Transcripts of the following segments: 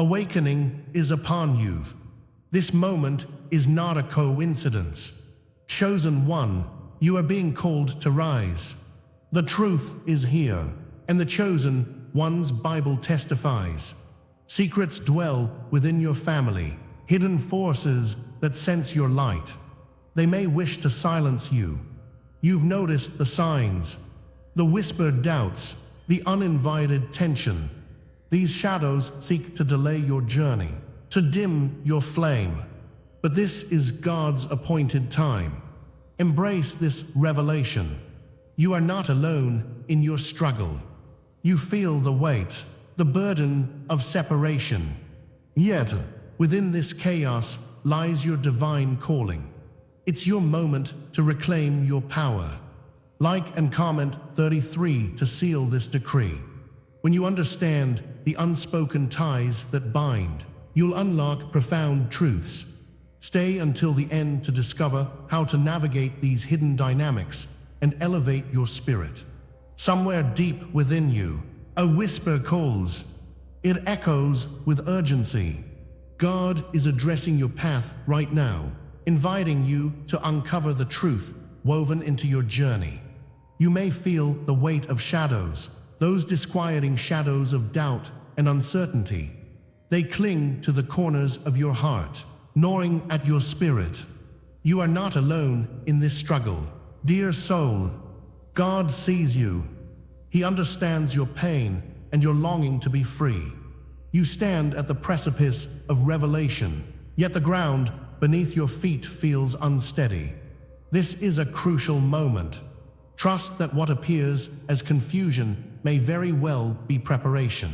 Awakening is upon you. This moment is not a coincidence. Chosen one, you are being called to rise. The truth is here, and the chosen one's Bible testifies. Secrets dwell within your family, hidden forces that sense your light. They may wish to silence you. You've noticed the signs, the whispered doubts, the uninvited tension. These shadows seek to delay your journey, to dim your flame. But this is God's appointed time. Embrace this revelation. You are not alone in your struggle. You feel the weight, the burden of separation. Yet, within this chaos lies your divine calling. It's your moment to reclaim your power. Like and comment 33 to seal this decree. When you understand the unspoken ties that bind, you'll unlock profound truths. Stay until the end to discover how to navigate these hidden dynamics and elevate your spirit. Somewhere deep within you, a whisper calls. It echoes with urgency. God is addressing your path right now, inviting you to uncover the truth woven into your journey. You may feel the weight of shadows, those disquieting shadows of doubt and uncertainty. They cling to the corners of your heart, gnawing at your spirit. You are not alone in this struggle. Dear soul, God sees you. He understands your pain and your longing to be free. You stand at the precipice of revelation, yet the ground beneath your feet feels unsteady. This is a crucial moment. Trust that what appears as confusion may very well be preparation.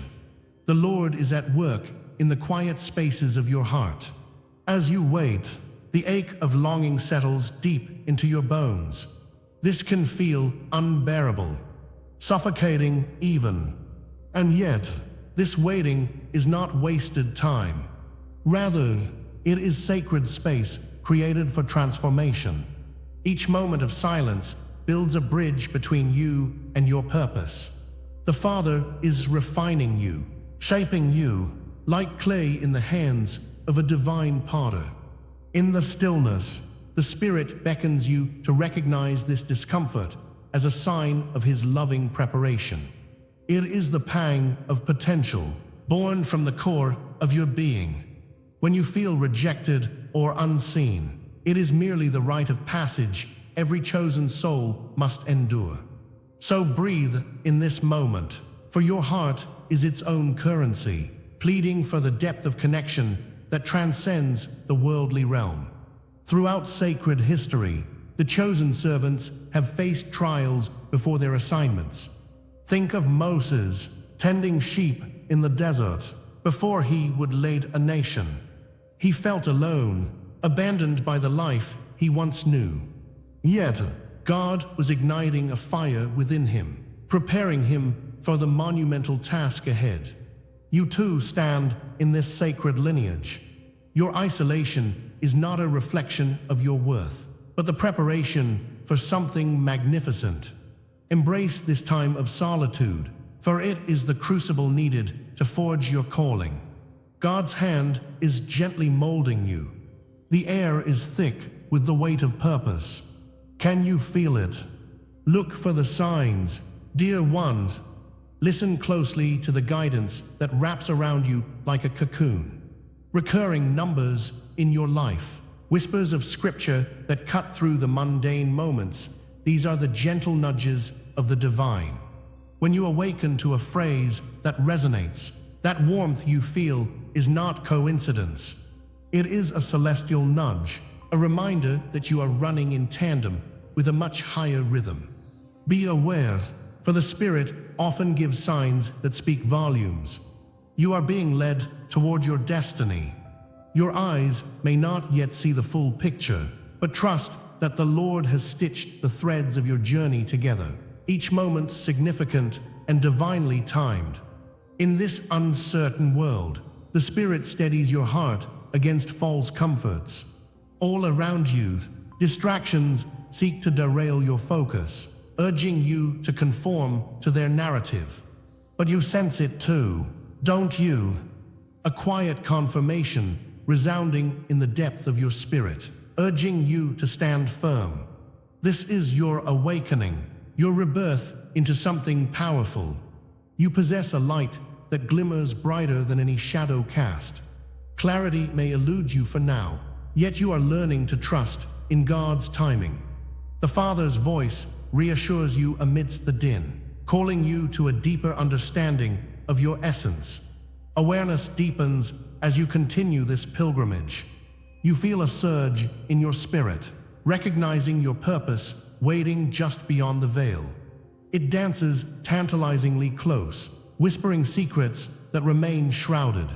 The Lord is at work in the quiet spaces of your heart. As you wait, the ache of longing settles deep into your bones. This can feel unbearable, suffocating even. And yet, this waiting is not wasted time. Rather, it is sacred space created for transformation. Each moment of silence builds a bridge between you and your purpose. The Father is refining you, shaping you like clay in the hands of a divine potter. In the stillness, the Spirit beckons you to recognize this discomfort as a sign of His loving preparation. It is the pang of potential, born from the core of your being. When you feel rejected or unseen, it is merely the rite of passage every chosen soul must endure. So breathe in this moment, for your heart is its own currency, pleading for the depth of connection that transcends the worldly realm. Throughout sacred history, the chosen servants have faced trials before their assignments. Think of Moses tending sheep in the desert before he would lead a nation. He felt alone, abandoned by the life he once knew. Yet, God was igniting a fire within him, preparing him for the monumental task ahead. You too stand in this sacred lineage. Your isolation is not a reflection of your worth, but the preparation for something magnificent. Embrace this time of solitude, for it is the crucible needed to forge your calling. God's hand is gently molding you. The air is thick with the weight of purpose. Can you feel it? Look for the signs, dear ones. Listen closely to the guidance that wraps around you like a cocoon. Recurring numbers in your life, whispers of scripture that cut through the mundane moments. These are the gentle nudges of the divine. When you awaken to a phrase that resonates, that warmth you feel is not coincidence. It is a celestial nudge, a reminder that you are running in tandem with a much higher rhythm. Be aware, for the Spirit often gives signs that speak volumes. You are being led toward your destiny. Your eyes may not yet see the full picture, but trust that the Lord has stitched the threads of your journey together, each moment significant and divinely timed. In this uncertain world, the Spirit steadies your heart against false comforts. All around you, distractions seek to derail your focus, urging you to conform to their narrative. But you sense it too, don't you? a quiet confirmation resounding in the depth of your spirit, urging you to stand firm. This is your awakening, your rebirth into something powerful. You possess a light that glimmers brighter than any shadow cast. Clarity may elude you for now, yet you are learning to trust in God's timing. The Father's voice reassures you amidst the din, calling you to a deeper understanding of your essence. Awareness deepens as you continue this pilgrimage. You feel a surge in your spirit, recognizing your purpose waiting just beyond the veil. It dances tantalizingly close, whispering secrets that remain shrouded.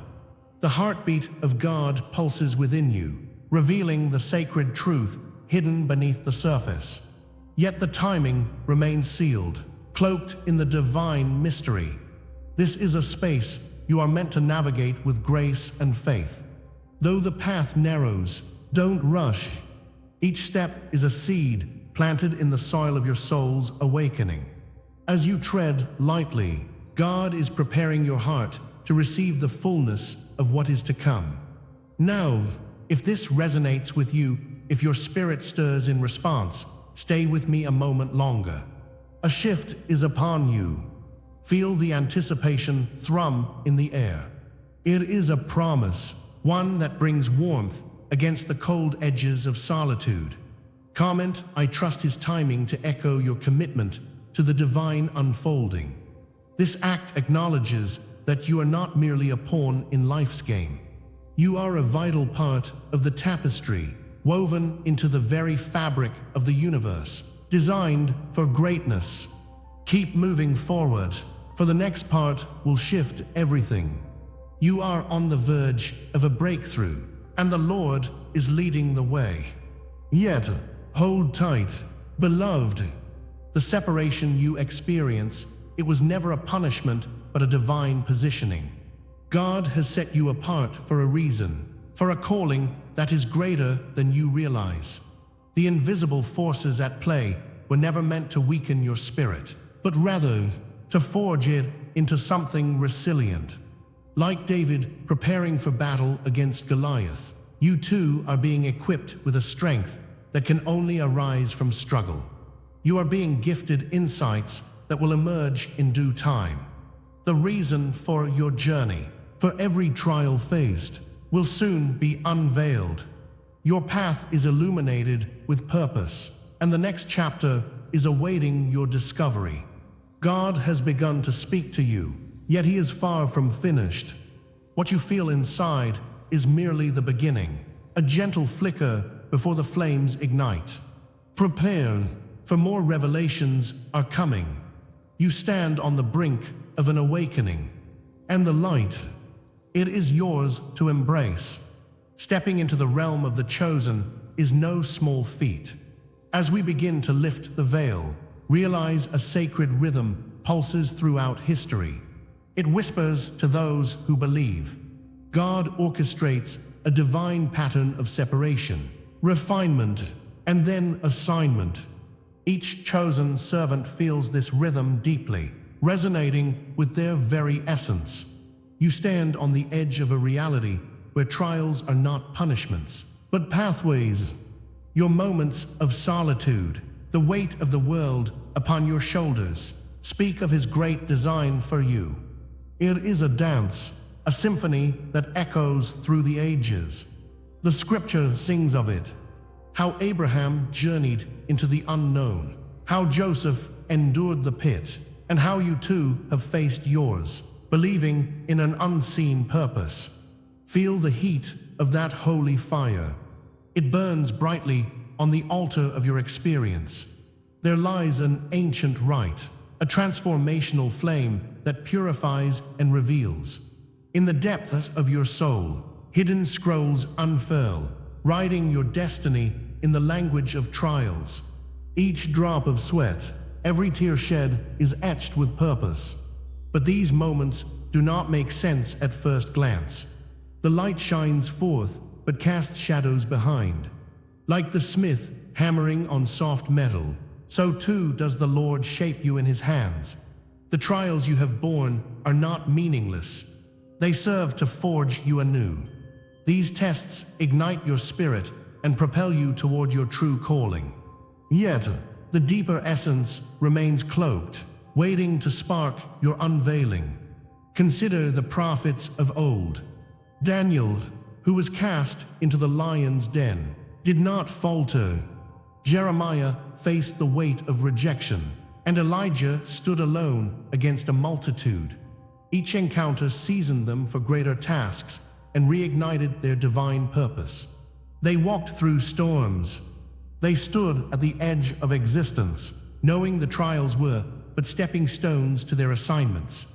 The heartbeat of God pulses within you, revealing the sacred truth hidden beneath the surface. Yet the timing remains sealed, cloaked in the divine mystery. This is a space you are meant to navigate with grace and faith. Though the path narrows, don't rush. Each step is a seed planted in the soil of your soul's awakening. As you tread lightly, God is preparing your heart to receive the fullness of what is to come. Now, if this resonates with you, if your spirit stirs in response, stay with me a moment longer. A shift is upon you. Feel the anticipation thrum in the air. It is a promise, one that brings warmth against the cold edges of solitude. Comment, I trust his timing to echo your commitment to the divine unfolding. This act acknowledges that you are not merely a pawn in life's game. You are a vital part of the tapestry, woven into the very fabric of the universe, designed for greatness. Keep moving forward, for the next part will shift everything. You are on the verge of a breakthrough, and the Lord is leading the way. Yet, hold tight, beloved. The separation you experience, it was never a punishment, but a divine positioning. God has set you apart for a reason, for a calling that is greater than you realize. The invisible forces at play were never meant to weaken your spirit, but rather to forge it into something resilient. Like David preparing for battle against Goliath, you too are being equipped with a strength that can only arise from struggle. You are being gifted insights that will emerge in due time. The reason for your journey, for every trial faced, will soon be unveiled. Your path is illuminated with purpose, and the next chapter is awaiting your discovery. God has begun to speak to you, yet he is far from finished. What you feel inside is merely the beginning, a gentle flicker before the flames ignite. Prepare, for more revelations are coming. You stand on the brink of an awakening, and the light, it is yours to embrace. Stepping into the realm of the chosen is no small feat. As we begin to lift the veil, realize a sacred rhythm pulses throughout history. It whispers to those who believe. God orchestrates a divine pattern of separation, refinement, and then assignment. Each chosen servant feels this rhythm deeply, resonating with their very essence. You stand on the edge of a reality where trials are not punishments, but pathways. Your moments of solitude, the weight of the world upon your shoulders, speak of his great design for you. It is a dance, a symphony that echoes through the ages. The scripture sings of it, how Abraham journeyed into the unknown, how Joseph endured the pit, and how you too have faced yours, believing in an unseen purpose. Feel the heat of that holy fire. It burns brightly on the altar of your experience. There lies an ancient rite, a transformational flame that purifies and reveals. In the depths of your soul, hidden scrolls unfurl, writing your destiny in the language of trials. Each drop of sweat, every tear shed is etched with purpose. But these moments do not make sense at first glance. The light shines forth, but casts shadows behind. Like the smith hammering on soft metal, so too does the Lord shape you in his hands. The trials you have borne are not meaningless. They serve to forge you anew. These tests ignite your spirit and propel you toward your true calling. Yet, the deeper essence remains cloaked, waiting to spark your unveiling. Consider the prophets of old. Daniel, who was cast into the lion's den, did not falter. Jeremiah faced the weight of rejection, and Elijah stood alone against a multitude. Each encounter seasoned them for greater tasks and reignited their divine purpose. They walked through storms. They stood at the edge of existence, knowing the trials were but stepping stones to their assignments.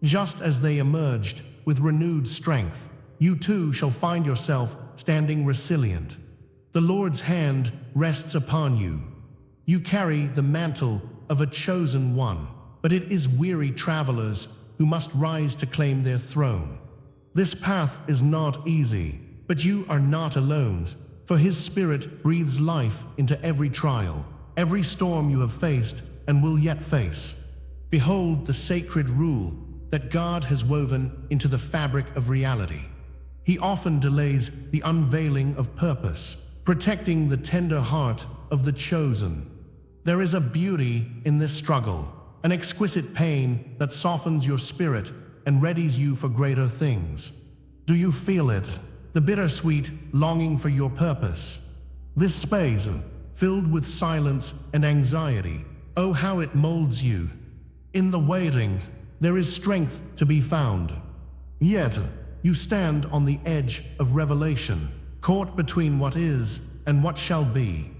Just as they emerged with renewed strength, you too shall find yourself standing resilient. The Lord's hand rests upon you. You carry the mantle of a chosen one, but it is weary travelers who must rise to claim their throne. This path is not easy, but you are not alone, for His Spirit breathes life into every trial, every storm you have faced and will yet face. Behold the sacred rule that God has woven into the fabric of reality. He often delays the unveiling of purpose, protecting the tender heart of the chosen. There is a beauty in this struggle, an exquisite pain that softens your spirit and readies you for greater things. Do you feel it? The bittersweet longing for your purpose. This space, filled with silence and anxiety, oh how it molds you. In the waiting, there is strength to be found. Yet, you stand on the edge of revelation, caught between what is and what shall be.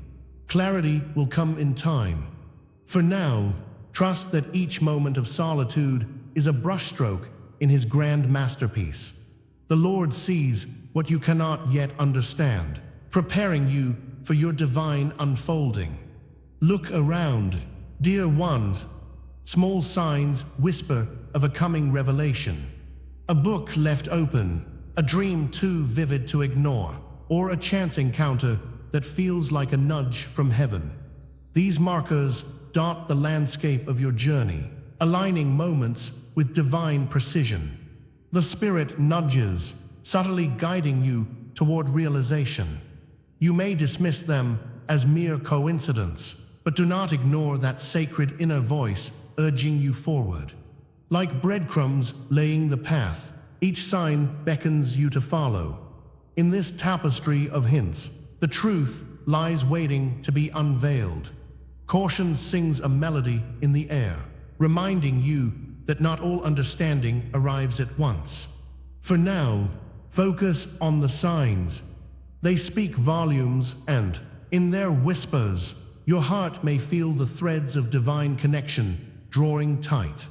Clarity will come in time. For now, trust that each moment of solitude is a brushstroke in His grand masterpiece. The Lord sees what you cannot yet understand, preparing you for your divine unfolding. Look around, dear ones. Small signs whisper of a coming revelation. A book left open, a dream too vivid to ignore, or a chance encounter that feels like a nudge from heaven. These markers dot the landscape of your journey, aligning moments with divine precision. The Spirit nudges, subtly guiding you toward realization. You may dismiss them as mere coincidence, but do not ignore that sacred inner voice urging you forward. Like breadcrumbs laying the path, each sign beckons you to follow. In this tapestry of hints, the truth lies waiting to be unveiled. Caution sings a melody in the air, reminding you that not all understanding arrives at once. For now, focus on the signs. They speak volumes and, in their whispers, your heart may feel the threads of divine connection drawing tight.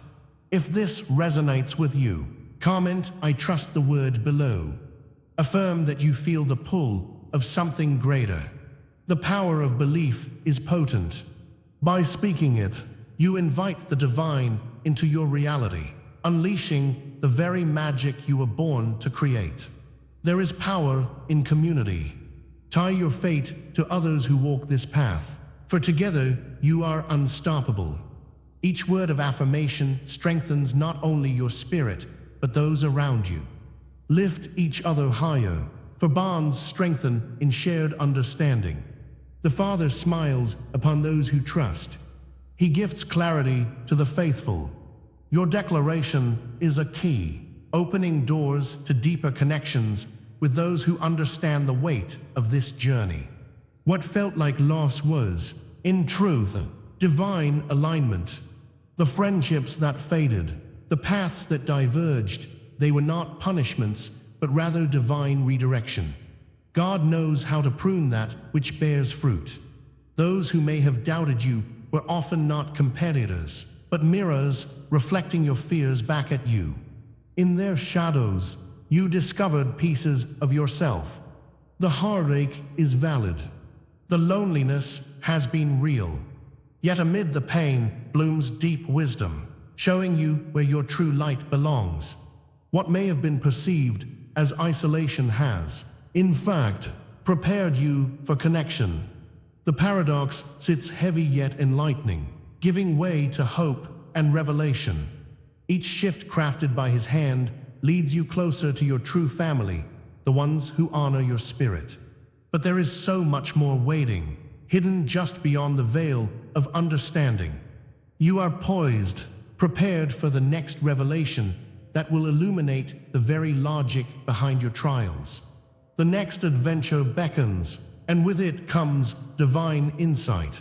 If this resonates with you, comment "I trust" the word below. Affirm that you feel the pull of something greater. The power of belief is potent. By speaking it, you invite the divine into your reality, unleashing the very magic you were born to create. There is power in community. Tie your fate to others who walk this path, for together you are unstoppable. Each word of affirmation strengthens not only your spirit, but those around you. Lift each other higher, for bonds strengthen in shared understanding. The Father smiles upon those who trust. He gifts clarity to the faithful. Your declaration is a key, opening doors to deeper connections with those who understand the weight of this journey. What felt like loss was, in truth, divine alignment. The friendships that faded, the paths that diverged, they were not punishments, but rather divine redirection. God knows how to prune that which bears fruit. Those who may have doubted you were often not competitors, but mirrors reflecting your fears back at you. In their shadows, you discovered pieces of yourself. The heartache is valid. The loneliness has been real. Yet amid the pain blooms deep wisdom, showing you where your true light belongs. What may have been perceived as isolation has, in fact, prepared you for connection. The paradox sits heavy yet enlightening, giving way to hope and revelation. Each shift crafted by His hand leads you closer to your true family, the ones who honor your spirit. But there is so much more waiting, hidden just beyond the veil of understanding. You are poised, prepared for the next revelation that will illuminate the very logic behind your trials. The next adventure beckons, and with it comes divine insight.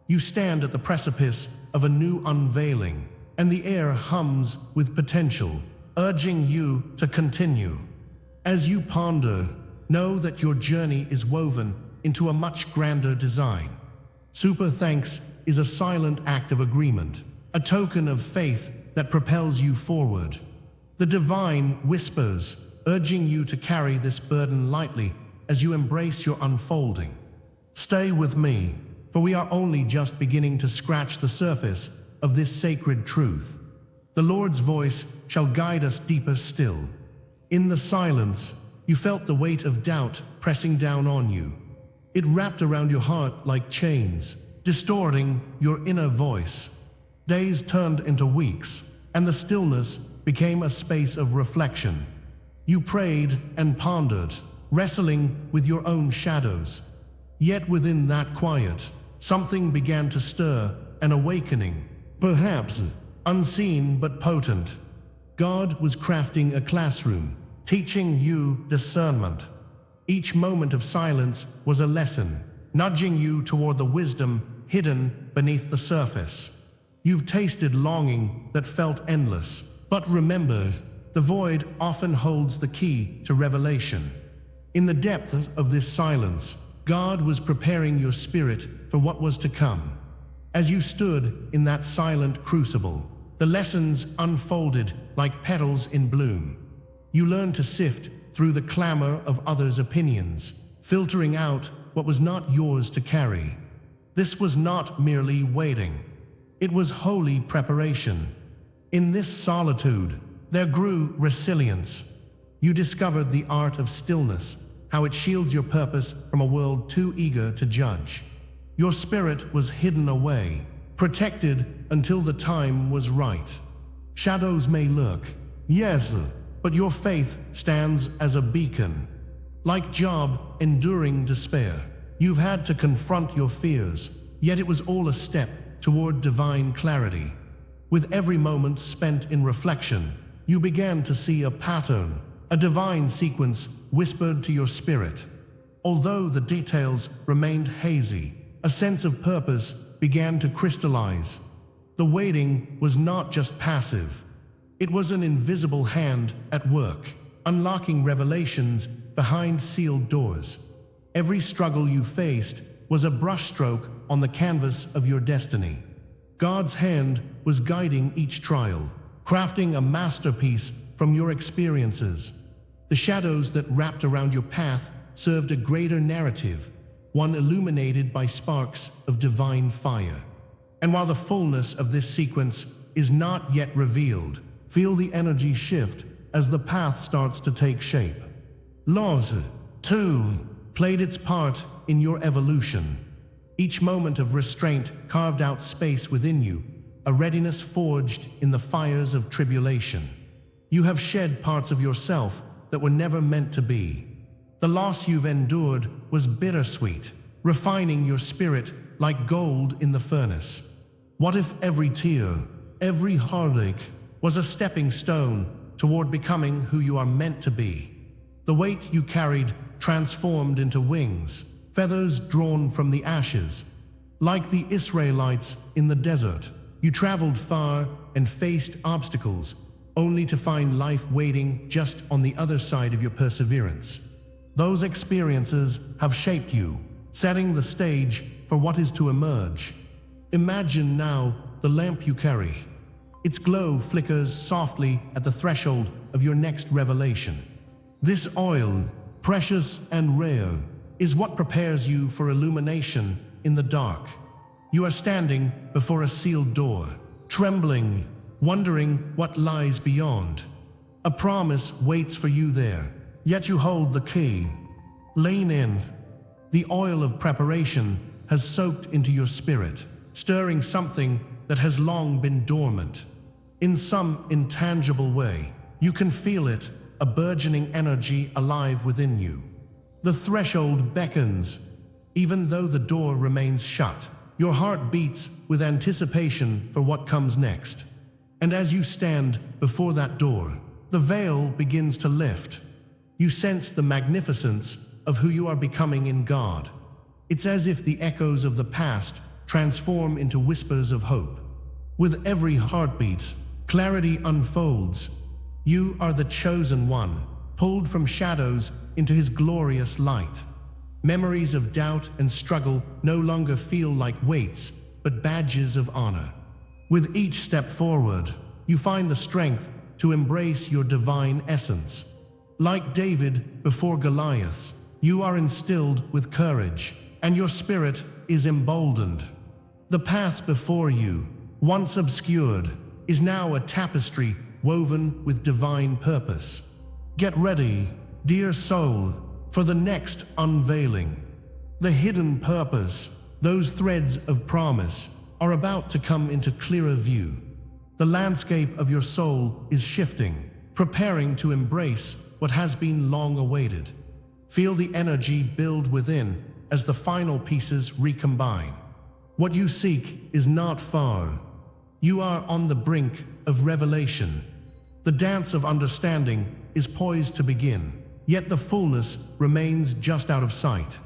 You stand at the precipice of a new unveiling, and the air hums with potential, urging you to continue. As you ponder, know that your journey is woven into a much grander design. Super thanks is a silent act of agreement, a token of faith that propels you forward. The divine whispers, urging you to carry this burden lightly as you embrace your unfolding. Stay with me, for we are only just beginning to scratch the surface of this sacred truth. The Lord's voice shall guide us deeper still. In the silence, you felt the weight of doubt pressing down on you. It wrapped around your heart like chains, distorting your inner voice. Days turned into weeks, and the stillness became a space of reflection. You prayed and pondered, wrestling with your own shadows. Yet within that quiet, something began to stir, an awakening, perhaps unseen but potent. God was crafting a classroom, teaching you discernment. Each moment of silence was a lesson, nudging you toward the wisdom hidden beneath the surface. You've tasted longing that felt endless, but remember, the void often holds the key to revelation. In the depth of this silence, God was preparing your spirit for what was to come. As you stood in that silent crucible, the lessons unfolded like petals in bloom. You learned to sift through the clamor of others' opinions, filtering out what was not yours to carry. This was not merely waiting. It was holy preparation. In this solitude, there grew resilience. You discovered the art of stillness, how it shields your purpose from a world too eager to judge. Your spirit was hidden away, protected until the time was right. Shadows may lurk, yes, but your faith stands as a beacon. Like Job enduring despair, you've had to confront your fears, yet it was all a step toward divine clarity. With every moment spent in reflection, you began to see a pattern, a divine sequence whispered to your spirit. Although the details remained hazy, a sense of purpose began to crystallize. The waiting was not just passive. It was an invisible hand at work, unlocking revelations behind sealed doors. Every struggle you faced was a brushstroke on the canvas of your destiny. God's hand was guiding each trial, crafting a masterpiece from your experiences. The shadows that wrapped around your path served a greater narrative, one illuminated by sparks of divine fire. And while the fullness of this sequence is not yet revealed, feel the energy shift as the path starts to take shape. Laws, too, played its part in your evolution. Each moment of restraint carved out space within you, a readiness forged in the fires of tribulation. You have shed parts of yourself that were never meant to be. The loss you've endured was bittersweet, refining your spirit like gold in the furnace. What if every tear, every heartache, was a stepping stone toward becoming who you are meant to be? The weight you carried transformed into wings, feathers drawn from the ashes. Like the Israelites in the desert, you traveled far and faced obstacles, only to find life waiting just on the other side of your perseverance. Those experiences have shaped you, setting the stage for what is to emerge. Imagine now the lamp you carry. Its glow flickers softly at the threshold of your next revelation. This oil, precious and rare, is what prepares you for illumination in the dark. You are standing before a sealed door, trembling, wondering what lies beyond. A promise waits for you there, yet you hold the key. Lean in. The oil of preparation has soaked into your spirit, stirring something that has long been dormant. In some intangible way, You can feel it, a burgeoning energy alive within you. The threshold beckons. Even though the door remains shut, your heart beats with anticipation for what comes next. And as you stand before that door, the veil begins to lift. You sense the magnificence of who you are becoming in God. It's as if the echoes of the past transform into whispers of hope. With every heartbeat, clarity unfolds. You are the chosen one, pulled from shadows into his glorious light. Memories of doubt and struggle no longer feel like weights, but badges of honor. With each step forward, you find the strength to embrace your divine essence. Like David before Goliath, you are instilled with courage, and your spirit is emboldened. The path before you, once obscured, is now a tapestry woven with divine purpose. Get ready, dear soul, for the next unveiling. The hidden purpose, those threads of promise, are about to come into clearer view. The landscape of your soul is shifting, preparing to embrace what has been long awaited. Feel the energy build within as the final pieces recombine. What you seek is not far. You are on the brink of revelation. The dance of understanding is poised to begin, yet the fullness remains just out of sight.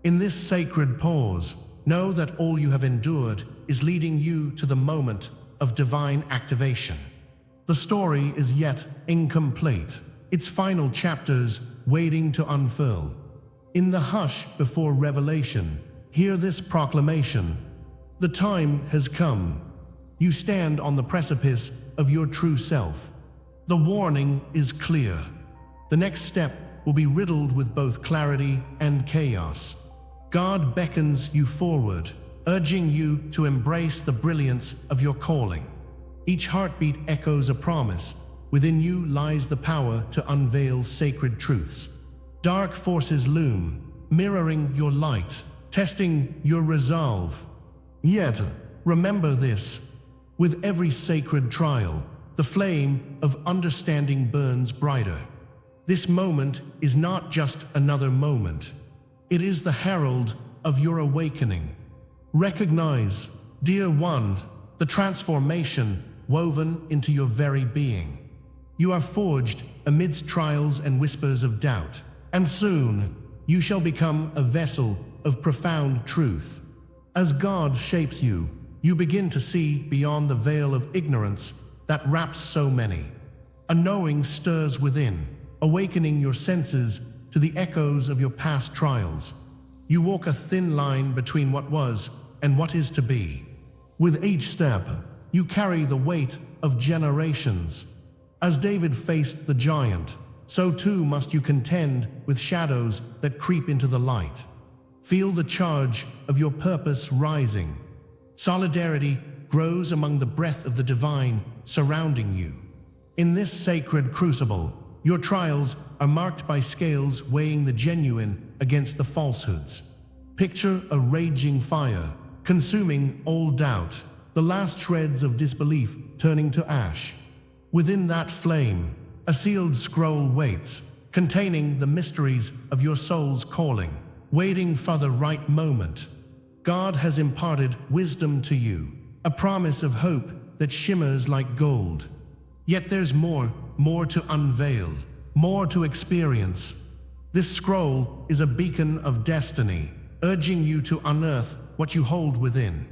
In this sacred pause, know that all you have endured is leading you to the moment of divine activation. The story is yet incomplete, its final chapters waiting to unfurl. In the hush before revelation, hear this proclamation: the time has come. You stand on the precipice of your true self. The warning is clear. The next step will be riddled with both clarity and chaos. God beckons you forward, urging you to embrace the brilliance of your calling. Each heartbeat echoes a promise. Within you lies the power to unveil sacred truths. Dark forces loom, mirroring your light, testing your resolve. Yet, remember this: with every sacred trial, the flame of understanding burns brighter. This moment is not just another moment. It is the herald of your awakening. Recognize, dear one, the transformation woven into your very being. You are forged amidst trials and whispers of doubt, and soon you shall become a vessel of profound truth. As God shapes you, you begin to see beyond the veil of ignorance that wraps so many. A knowing stirs within, awakening your senses to the echoes of your past trials. You walk a thin line between what was and what is to be. With each step, you carry the weight of generations. As David faced the giant, so too must you contend with shadows that creep into the light. Feel the charge of your purpose rising. Solidarity grows among the breath of the divine surrounding you. In this sacred crucible, your trials are marked by scales weighing the genuine against the falsehoods. Picture a raging fire, consuming all doubt, the last shreds of disbelief turning to ash. Within that flame, a sealed scroll waits, containing the mysteries of your soul's calling, waiting for the right moment. God has imparted wisdom to you, a promise of hope that shimmers like gold. Yet there's more to unveil, more to experience. This scroll is a beacon of destiny, urging you to unearth what you hold within.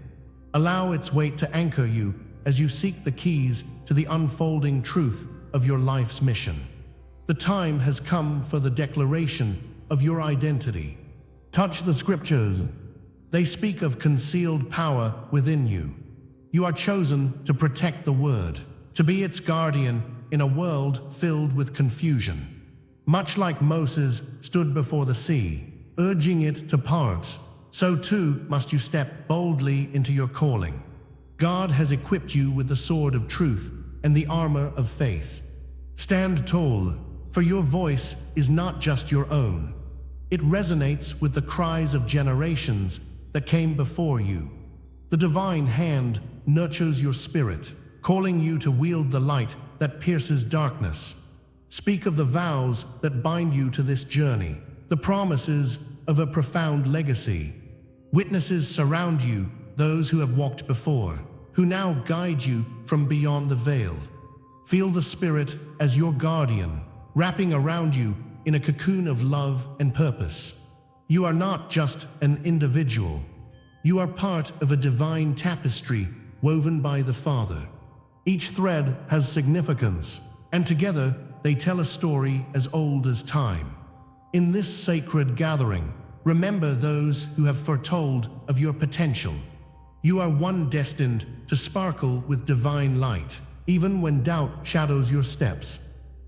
Allow its weight to anchor you as you seek the keys to the unfolding truth of your life's mission. The time has come for the declaration of your identity. Touch the scriptures. They speak of concealed power within you. You are chosen to protect the word, to be its guardian in a world filled with confusion. Much like Moses stood before the sea, urging it to part, so too must you step boldly into your calling. God has equipped you with the sword of truth and the armor of faith. Stand tall, for your voice is not just your own. It resonates with the cries of generations that came before you. The divine hand nurtures your spirit, calling you to wield the light that pierces darkness. Speak of the vows that bind you to this journey, the promises of a profound legacy. Witnesses surround you, those who have walked before, who now guide you from beyond the veil. Feel the Spirit as your guardian, wrapping around you in a cocoon of love and purpose. You are not just an individual. You are part of a divine tapestry woven by the Father. Each thread has significance, and together they tell a story as old as time. In this sacred gathering, remember those who have foretold of your potential. You are one destined to sparkle with divine light, even when doubt shadows your steps.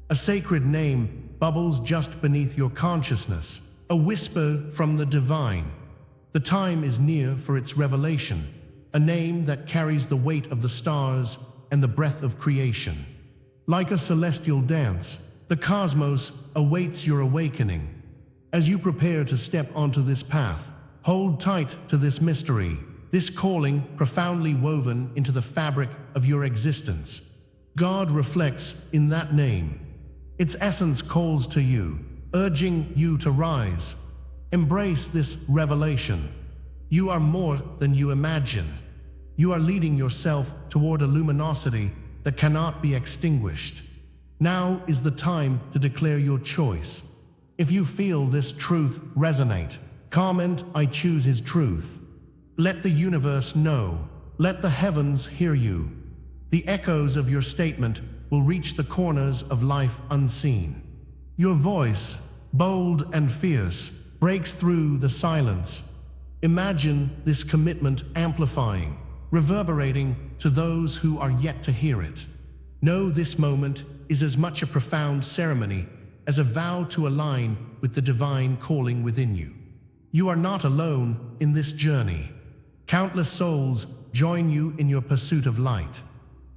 A sacred name bubbles just beneath your consciousness, a whisper from the divine. The time is near for its revelation, a name that carries the weight of the stars and the breath of creation. Like a celestial dance, the cosmos awaits your awakening. As you prepare to step onto this path, hold tight to this mystery, this calling profoundly woven into the fabric of your existence. God reflects in that name. Its essence calls to you, urging you to rise. Embrace this revelation. You are more than you imagine. You are leading yourself toward a luminosity that cannot be extinguished. Now is the time to declare your choice. If you feel this truth resonate, comment, "I choose His truth." Let the universe know. Let the heavens hear you. The echoes of your statement will reach the corners of life unseen. Your voice, bold and fierce, breaks through the silence. Imagine this commitment amplifying, reverberating to those who are yet to hear it. Know this moment is as much a profound ceremony as a vow to align with the divine calling within you. You are not alone in this journey. Countless souls join you in your pursuit of light.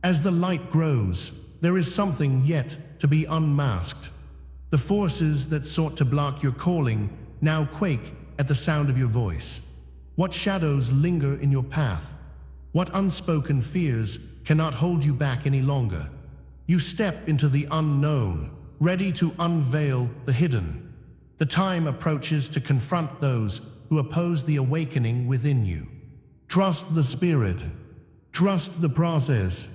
As the light grows, there is something yet to be unmasked. The forces that sought to block your calling now quake at the sound of your voice. What shadows linger in your path? What unspoken fears cannot hold you back any longer? You step into the unknown, ready to unveil the hidden. The time approaches to confront those who oppose the awakening within you. Trust the Spirit. Trust the process.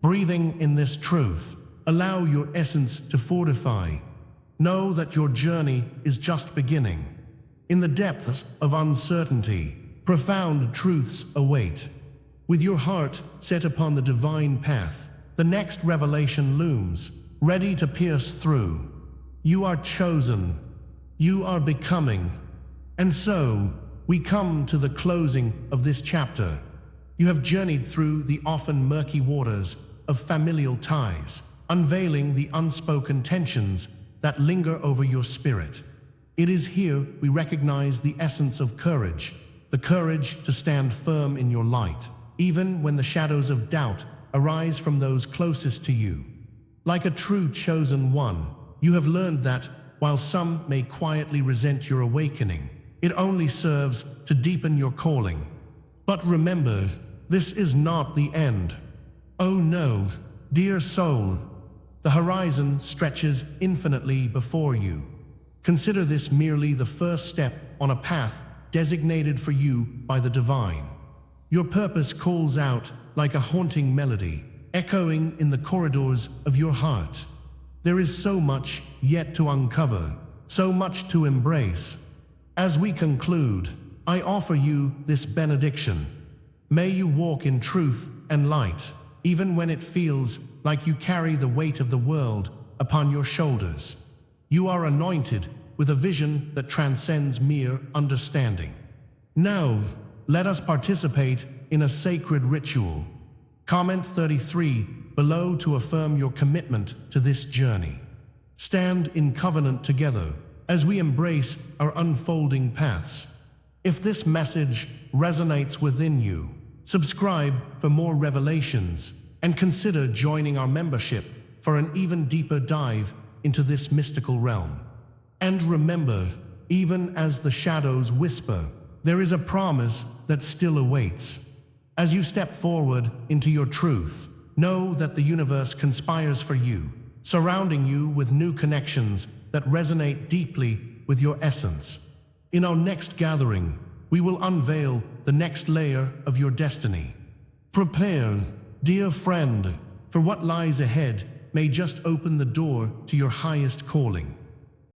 Breathing in this truth, allow your essence to fortify. Know that your journey is just beginning. In the depths of uncertainty, profound truths await. With your heart set upon the divine path, the next revelation looms, ready to pierce through. You are chosen. You are becoming. And so, we come to the closing of this chapter. You have journeyed through the often murky waters of familial ties, unveiling the unspoken tensions that linger over your spirit. It is here we recognize the essence of courage, the courage to stand firm in your light, even when the shadows of doubt arise from those closest to you. Like a true chosen one, you have learned that, while some may quietly resent your awakening, it only serves to deepen your calling. But remember, this is not the end. Oh no, dear soul, the horizon stretches infinitely before you. Consider this merely the first step on a path designated for you by the divine. Your purpose calls out like a haunting melody, echoing in the corridors of your heart. There is so much yet to uncover, so much to embrace. As we conclude, I offer you this benediction. May you walk in truth and light, even when it feels like you carry the weight of the world upon your shoulders. You are anointed with a vision that transcends mere understanding. Now, let us participate in a sacred ritual. Comment 33 below to affirm your commitment to this journey. Stand in covenant together as we embrace our unfolding paths. If this message resonates within you, subscribe for more revelations and consider joining our membership for an even deeper dive into this mystical realm. And remember, even as the shadows whisper, there is a promise that still awaits. As you step forward into your truth, know that the universe conspires for you, surrounding you with new connections that resonate deeply with your essence. In our next gathering, we will unveil the next layer of your destiny. Prepare, dear friend, for what lies ahead may just open the door to your highest calling.